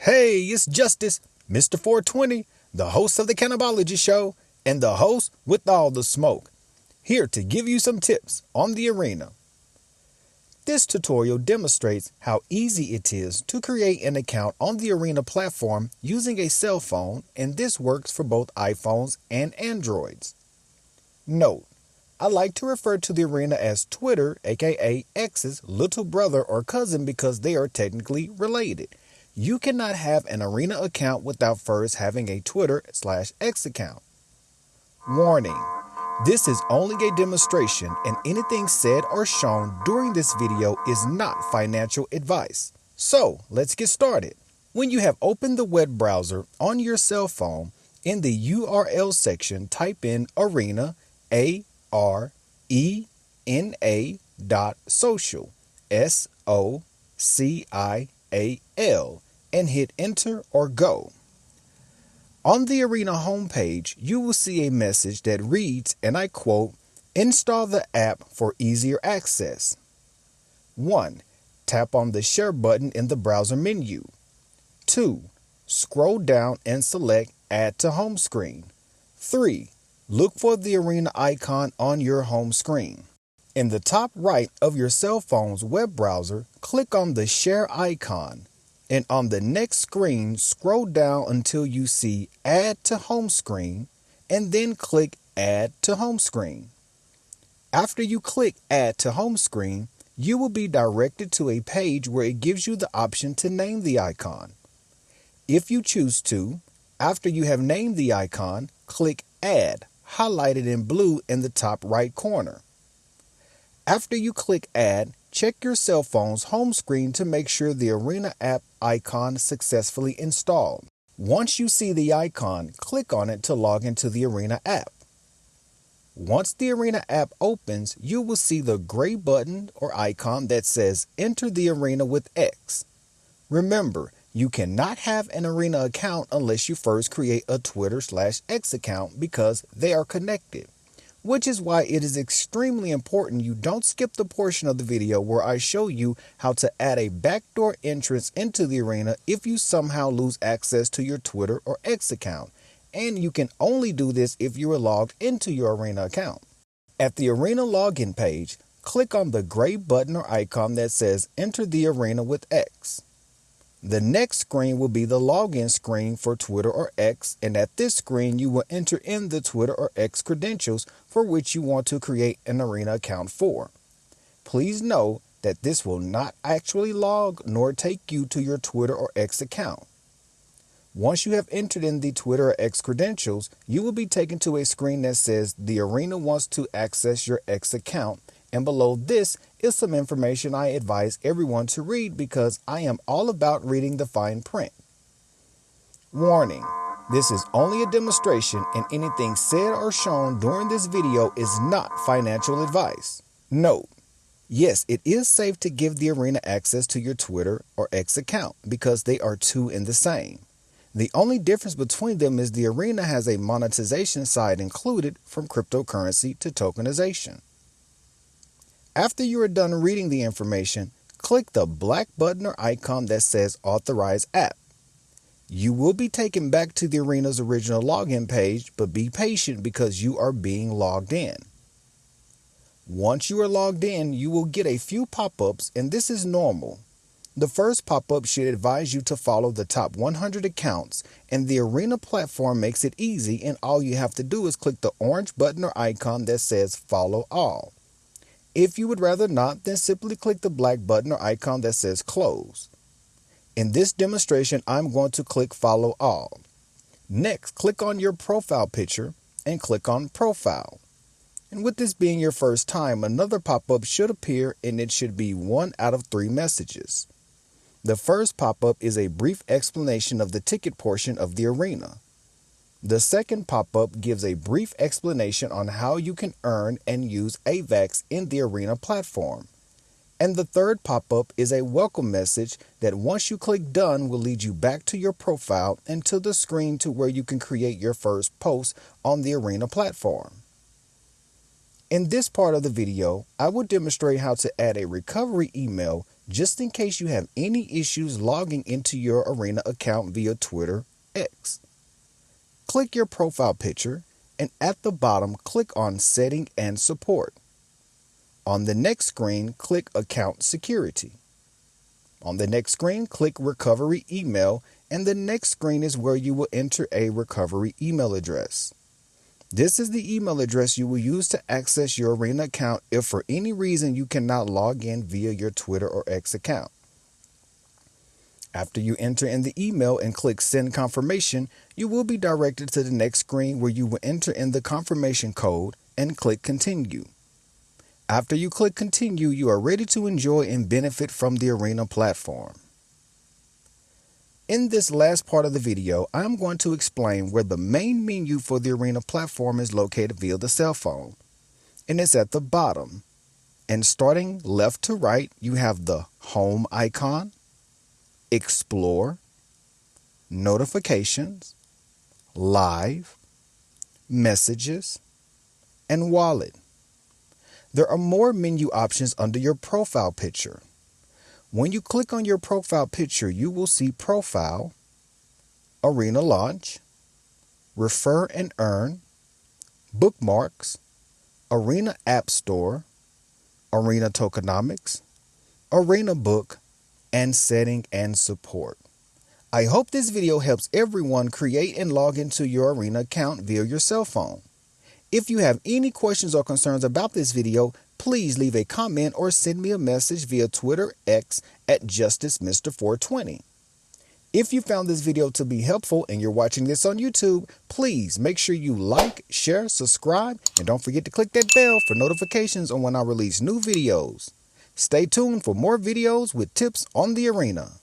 Hey, it's Justice, Mr. 420, the host of the Cannabology Show, and the host with all the smoke, here to give you some tips on the arena. This tutorial demonstrates how easy it is to create an account on the Arena platform using a cell phone, and this works for both iPhones and Androids. Note, I like to refer to the Arena as Twitter, aka X's little brother or cousin, because they are technically related. You cannot have an Arena account without first having a Twitter/X account. Warning. This is only a demonstration, and anything said or shown during this video is not financial advice. So, let's get started. When you have opened the web browser on your cell phone, in the URL section, type in arena, arena.social, social, and hit enter or go. On the Arena homepage, you will see a message that reads, and I quote, "Install the app for easier access." 1. Tap on the share button in the browser menu. 2. Scroll down and select Add to Home Screen. 3. Look for the Arena icon on your home screen. In the top right of your cell phone's web browser, click on the share icon. And on the next screen, scroll down until you see Add to Home Screen, and then click Add to Home Screen. After you click Add to Home Screen, you will be directed to a page where it gives you the option to name the icon. If you choose to, after you have named the icon, click Add, highlighted in blue in the top right corner. After you click Add, check your cell phone's home screen to make sure the Arena app icon is successfully installed. Once you see the icon, click on it to log into the Arena app. Once the Arena app opens, you will see the gray button or icon that says Enter the Arena with X. Remember, you cannot have an Arena account unless you first create a Twitter/X account because they are connected. Which is why it is extremely important you don't skip the portion of the video where I show you how to add a backdoor entrance into the Arena if you somehow lose access to your Twitter or X account. And you can only do this if you are logged into your Arena account. At the Arena login page, click on the gray button or icon that says Enter the Arena with X. The next screen will be the login screen for Twitter or X, and at this screen you will enter in the Twitter or X credentials for which you want to create an Arena account for. Please know that this will not actually log nor take you to your Twitter or X account. Once you have entered in the Twitter or X credentials, you will be taken to a screen that says the Arena wants to access your X account, and below this is some information I advise everyone to read because I am all about reading the fine print. Warning, this is only a demonstration and anything said or shown during this video is not financial advice. Note, yes, it is safe to give the Arena access to your Twitter or X account because they are two in the same. The only difference between them is the Arena has a monetization side included from cryptocurrency to tokenization. After you are done reading the information, click the black button or icon that says Authorize App. You will be taken back to the Arena's original login page, but be patient because you are being logged in. Once you are logged in, you will get a few pop-ups, and this is normal. The first pop-up should advise you to follow the top 100 accounts, and the Arena platform makes it easy, and all you have to do is click the orange button or icon that says Follow All. If you would rather not, then simply click the black button or icon that says Close. In this demonstration, I'm going to click Follow All. Next, click on your profile picture and click on Profile. And with this being your first time, another pop-up should appear, and it should be 1 out of 3 messages. The first pop-up is a brief explanation of the ticket portion of the Arena. The second pop-up gives a brief explanation on how you can earn and use AVAX in the Arena platform. And the third pop-up is a welcome message that once you click Done will lead you back to your profile and to the screen to where you can create your first post on the Arena platform. In this part of the video, I will demonstrate how to add a recovery email just in case you have any issues logging into your Arena account via Twitter X. Click your profile picture and at the bottom click on Setting and Support. On the next screen, click Account Security. On the next screen, click Recovery Email, and the next screen is where you will enter a recovery email address. This is the email address you will use to access your Arena account if for any reason you cannot log in via your Twitter or X account. After you enter in the email and click Send Confirmation, you will be directed to the next screen where you will enter in the confirmation code and click Continue. After you click Continue, you are ready to enjoy and benefit from the Arena platform. In this last part of the video, I'm going to explain where the main menu for the Arena platform is located via the cell phone. And it's at the bottom. And starting left to right, you have the Home icon, Explore, Notifications, Live, Messages, and Wallet. There are more menu options under your profile picture. When you click on your profile picture, you will see Profile, Arena Launch, Refer and Earn, Bookmarks, Arena App Store, Arena Tokenomics, Arena Book, and Setting and Support. I hope this video helps everyone create and log into your Arena account via your cell phone. If you have any questions or concerns about this video, please leave a comment or send me a message via Twitter X at JusticeMr420. If you found this video to be helpful and you're watching this on YouTube, please make sure you like, share, subscribe, and don't forget to click that bell for notifications on when I release new videos. Stay tuned for more videos with tips on the Arena.